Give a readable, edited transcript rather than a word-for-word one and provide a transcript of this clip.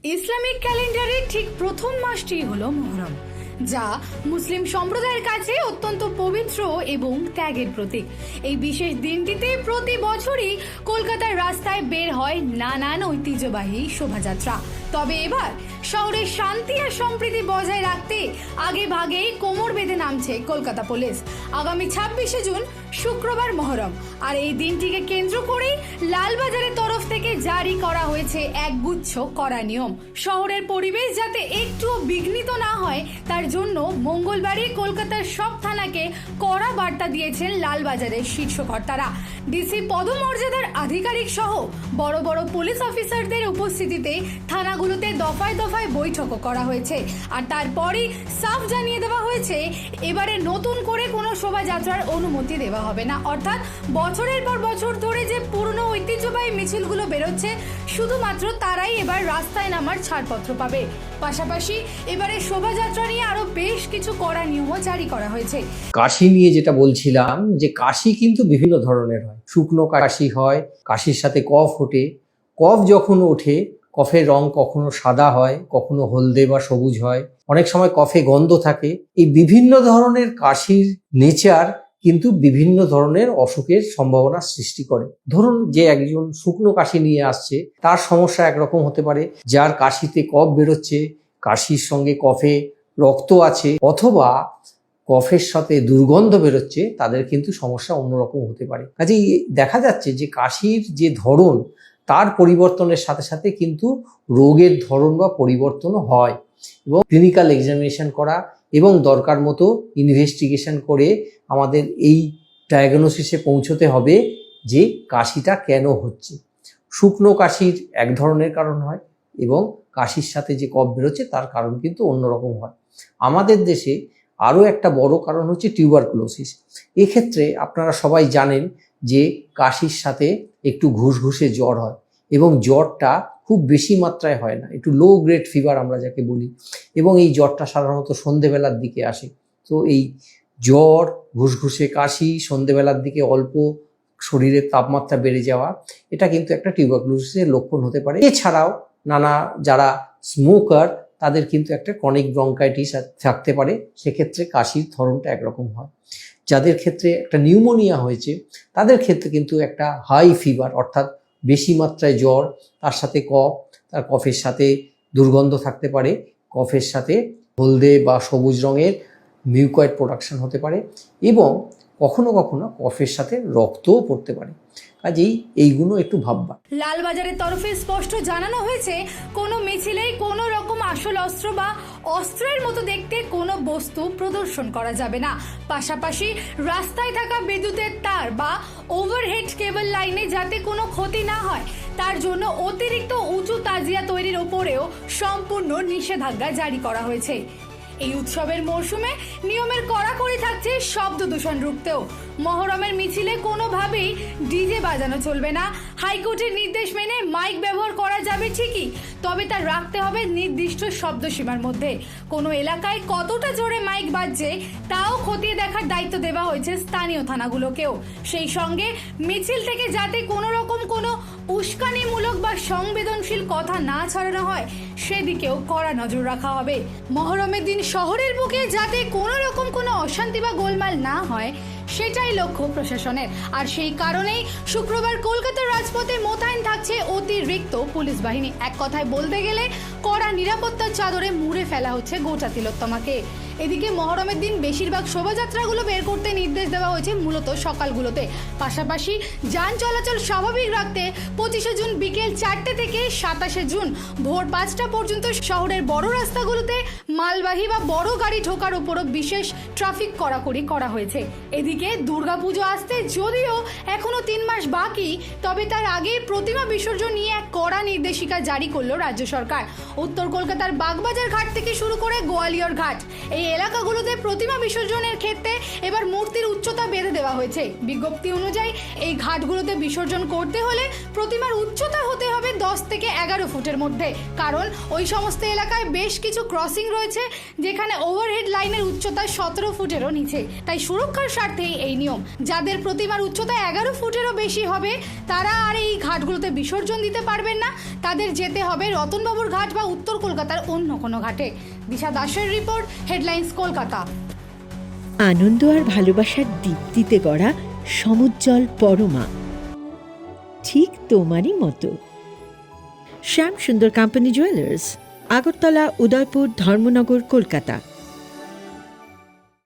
Islamic ক্যালেন্ডারের ঠিক প্রথম মাসটি হলো মুহররম, যা মুসলিম সম্প্রদায়ের কাছে অত্যন্ত পবিত্র এবং ত্যাগের প্রতীক। এই বিশেষ দিনটিতে প্রতি বছরই কলকাতার রাস্তায় বের হয় নানান ঐতিহ্যবাহী শোভাযাত্রা। তবে এবার শহরের শান্তি আর সম্প্রীতি বজায় রাখতে আগে ভাগেই কোমর বেঁধে নামছে কলকাতা পুলিশ। আগামী 26শে জুন শুক্রবার মহরম, আর এই দিনটিকে কেন্দ্র করেই লালবাজারের তরফ থেকে জারি করা হয়েছে একগুচ্ছ কড়া নিয়ম। শহরের পরিবেশ যাতে একটুও বিঘ্নিত না হয় তার জন্য মঙ্গলবারই কলকাতার সব থানাকে কড়া বার্তা দিয়েছেন লালবাজারের শীর্ষকর্তারা। ডিসি পদমর্যাদার আধিকারিক সহ বড় বড় পুলিশ অফিসারদের উপস্থিতিতে থানাগুলোতে দফায় দফায় বৈঠকও করা হয়েছে। আর তারপরই সাফ জানিয়ে দেওয়া হয়েছে এবারে নতুন করে কোনো শোভাযাত্রার অনুমতি দেওয়া হবে না। অর্থাৎ বছরের পর বছর ধরে যে পুরনো ঐতিহ্যবাহী মিছিলগুলো বেরোচ্ছে, শুধুমাত্র তারাই এবার রাস্তায় নামার ছাড়পত্র পাবে। পাশাপাশি এবারে শোভাযাত্রা নিয়ে আরো বেশ কিছু কড়া নিয়মও জারি করা হয়েছে। কাশি নিয়ে যেটা বলছিলাম, যে কাশি কিন্তু বিভিন্ন ধরনের হয়। শুকনো কাশি হয়, কাশির সাথে কফ ওঠে। কফ যখন ওঠে, কফের রং কখনো সাদা হয়, কখনো হলদে বা সবুজ হয়, অনেক সময় কফে গন্ধ থাকে। এই বিভিন্ন ধরনের কাশির নেচার কিন্তু বিভিন্ন ধরনের অসুখের সম্ভাবনা সৃষ্টি করে। ধরুন যে একজন শুকনো কাশি নিয়ে আসছে, তার সমস্যা একরকম হতে পারে। যার কাশিতে কফ বেরোচ্ছে, কাশির সঙ্গে কফে রক্ত আছে, অথবা কফের সাথে দুর্গন্ধ বেরোচ্ছে, তাদের কিন্তু সমস্যা অন্যরকম হতে পারে। কাজেই দেখা যাচ্ছে যে কাশির যে ধরন, তার পরিবর্তনের সাথে সাথে কিন্তু রোগের ধরন বা পরিবর্তনও হয়। এবং ক্লিনিক্যাল এক্সামিনেশন করা এবং দরকার মতো ইনভেস্টিগেশন করে আমাদের এই ডায়াগনোসিসে পৌঁছতে হবে যে কাশিটা কেন হচ্ছে। শুকনো কাশির এক ধরনের কারণ হয়, এবং কাশির সাথে যে কফ বেরোচ্ছে তার কারণ কিন্তু অন্যরকম হয়। আমাদের দেশে আরও একটা বড় কারণ হচ্ছে টিউবারকুলোসিস। এক্ষেত্রে আপনারা সবাই জানেন যে কাশির সাথে একটু ঘুষঘুষে জ্বর হয়, এবং জ্বরটা খুব বেশি মাত্রায় হয় না, একটু লো গ্রেড ফিভার আমরা যাকে বলি। এবং এই জ্বরটা সাধারণত সন্ধেবেলার দিকে আসে। তো এই জ্বর, ঘুষঘুষে কাশি, সন্ধেবেলার দিকে অল্প শরীরের তাপমাত্রা বেড়ে যাওয়া, এটা কিন্তু একটা টিউবারকুলোসিসের লক্ষণ হতে পারে। এছাড়াও নানা যারা স্মোকার, তাদের কিন্তু একটা ক্রনিক ব্রঙ্কাইটিস থাকতে পারে। সেক্ষেত্রে কাশির ধরনটা একরকম হয়। যাদের ক্ষেত্রে একটা নিউমোনিয়া হয়েছে, তাদের ক্ষেত্রে কিন্তু একটা হাই ফিভার, অর্থাৎ বেশি মাত্রায় জ্বর, তার সাথে কফ, তার কফের সাথে দুর্গন্ধ থাকতে পারে, কফের সাথে হলদে বা সবুজ রঙের মিউকয়েড প্রোডাকশন হতে পারে, এবং কখনো কখনো কফের সাথে রক্তও পড়তে পারে। কাজেই এইগুলো একটু ভাববা। লালবাজারের তরফে স্পষ্ট জানানো হয়েছে, কোনো মিছিলেই কোনো রকম আসল অস্ত্র বা অস্ত্রের মতো দেখতে কোনো বস্তু প্রদর্শন করা যাবে না। পাশাপাশি রাস্তায় থাকা বিদ্যুতের তার বা ওভারহেড কেবল লাইনে যাতে কোনো ক্ষতি না হয়, তার জন্য অতিরিক্ত উঁচু তাজিয়া তৈরির উপরেও সম্পূর্ণ নিষেধাজ্ঞা জারি করা হয়েছে। এই উৎসবের মরশুমে নিয়মের কড়াকড়ি থাকছে শব্দ দূষণ রুখতেও। মহরমের মিছিলে কোনোভাবেই ডিজে বাজানো চলবে না। হাইকোর্টের নির্দেশ মেনে মাইক ব্যবহার করা যাবে ঠিকই, তবে তা রাখতে হবে নির্দিষ্ট শব্দসীমার মধ্যে। কোনো এলাকায় কতটা জোরে মাইক বাজছে তাও খতিয়ে দেখার দায়িত্ব দেওয়া হয়েছে স্থানীয় থানাগুলোকেও। সেই সঙ্গে মিছিল থেকে যাতে কোনো রকম কোনো উস্কানিমূলক বা সংবেদনশীল কথা না ছড়ানো হয়, সেদিকেও কড়া নজর রাখা হবে। মহরমের দিন শহরের বুকে যাতে কোনো রকম কোনো অশান্তি বা গোলমাল না হয়, সেটাই লক্ষ্য প্রশাসনের। আর সেই কারণেই শুক্রবার কলকাতার রাজপথে মোতায়েন থাকছে অতিরিক্ত পুলিশ বাহিনী। এক কথায় বলতে গেলে কড়া নিরাপত্তার চাদরে মুড়ে ফেলা হচ্ছে গোটা তিলোত্তমাকে। এদিকে মহরমের দিন বেশিরভাগ শোভাযাত্রাগুলো বের করতে নির্দেশ দেওয়া হয়েছে মূলত সকালগুলোতে। পাশাপাশি যান চলাচল স্বাভাবিক রাখতে 25শে জুন বিকেল 4টে থেকে 27শে জুন ভোর 5টা পর্যন্ত শহরের বড় রাস্তাগুলোতে মালবাহী বা বড় গাড়ি ঢোকার উপরও বিশেষ ট্রাফিক কড়াকড়ি করা হয়েছে। এদিকে দুর্গাপুজো আসতে যদিও এখনো 3 মাস বাকি, তবে তার আগে প্রতিমা বিসর্জন নিয়ে এক কড়া নির্দেশিকা জারি করলো রাজ্য সরকার। উত্তর কলকাতার বাগবাজার ঘাট থেকে শুরু করে গোয়ালিয়র ঘাট, এই এলাকাগুলোতে প্রতিমা বিসর্জনের ক্ষেত্রে এবার মূর্তির উচ্চতা বেঁধে দেওয়া হয়েছে। বিজ্ঞপ্তি অনুযায়ী এই ঘাটগুলোতে বিসর্জন করতে হলে প্রতিমার উচ্চতা হতে হবে 10 থেকে 11 ফুটের মধ্যে, কারণ ওই সমস্ত এলাকায় বেশ কিছু ক্রসিং রয়েছে যেখানে ওভারহেড লাইনের উচ্চতা 17 ফুটেরও নিচে। তাই সুরক্ষার স্বার্থেই এই নিয়ম। যাদের প্রতিমার উচ্চতা 11 ফুটেরও বেশি হবে, তারা আর এই ঘাটগুলোতে বিসর্জন দিতে পারবেন না। তাদের যেতে হবে রতনবাবুর ঘাট বা উত্তর কলকাতার অন্য কোনো ঘাটে। দিশা দাসের রিপোর্ট, হেডলাইন্স কলকাতা। আনন্দ আর ভালোবাসার দীপ্তিতে গড়া সমুজ্জ্বল পরমা, ঠিক তোমারই মতো। শ্যাম সুন্দর কোম্পানি জুয়েলার্স, আগরতলা, উদয়পুর, ধর্মনগর, কলকাতা।